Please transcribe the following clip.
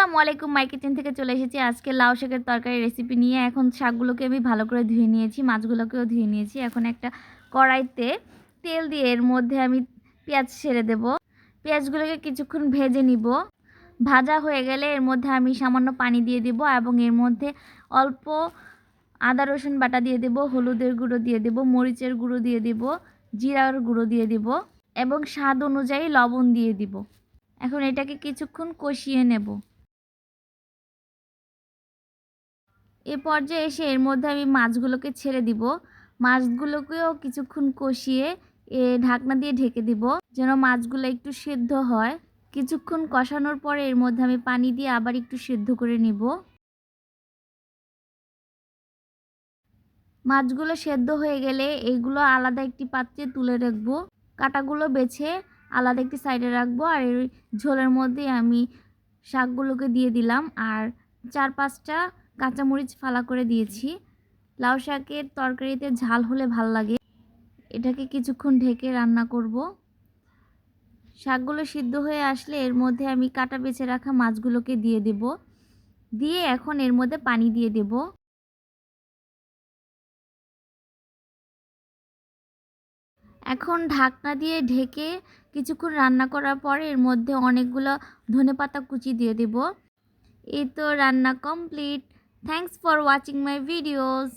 আসসালামু আলাইকুম, মাই কিচেন থেকে চলে এসেছি আজকে লাউ শাকের তরকারি রেসিপি নিয়ে। এখন শাকগুলোকে আমি ভালো করে ধুয়ে নিয়েছি, মাছগুলোকেও ধুয়ে নিয়েছি। এখন একটা কড়াইতে তেল দিয়ে এর মধ্যে আমি পেঁয়াজ ছেড়ে দেব। পেঁয়াজগুলোকে কিছুক্ষণ ভেজে নিব। ভাজা হয়ে গেলে এর মধ্যে আমি সামান্য পানি দিয়ে দিব এবং এর মধ্যে অল্প আদা রসুন বাটা দিয়ে দেব, হলুদের গুঁড়ো দিয়ে দেব, মরিচের গুঁড়ো দিয়ে দেব, জিরার গুঁড়ো দিয়ে দেব এবং স্বাদ অনুযায়ী লবণ দিয়ে দিব। এখন এটাকে কিছুক্ষণ কষিয়ে নেব। এ পর্যায়ে এসে এর মধ্যে আমি মাছগুলোকে ছেড়ে দিব। মাছগুলোকেও কিছুক্ষণ কষিয়ে ঢাকনা দিয়ে ঢেকে দিব যেন মাছগুলো একটু সেদ্ধ হয়। কিছুক্ষণ কষানোর পরে এর মধ্যে আমি পানি দিয়ে আবার একটু সেদ্ধ করে নিব। মাছগুলো সেদ্ধ হয়ে গেলে এইগুলো আলাদা একটি পাত্রে তুলে রাখবো। কাঁটাগুলো বেছে আলাদা একটি সাইডে রাখবো। আর এই ঝোলের মধ্যে আমি শাকগুলোকে দিয়ে দিলাম আর 4-5টা কাঁচামরিচ ফালা করে দিয়েছি। লাউ শাকের তরকারিতে ঝাল হলে ভাল লাগে। এটাকে কিছুক্ষণ ঢেকে রান্না করব। শাকগুলো সিদ্ধ হয়ে আসলে এর মধ্যে আমি কাটা বেছে রাখা মাছগুলোকে দিয়ে দেব। দিয়ে এখন এর মধ্যে পানি দিয়ে দেব। এখন ঢাকনা দিয়ে ঢেকে কিছুক্ষণ রান্না করার পরে এর মধ্যে অনেকগুলো ধনেপাতা কুচি দিয়ে দেব। এই তো রান্না complete. Thanks for watching my videos.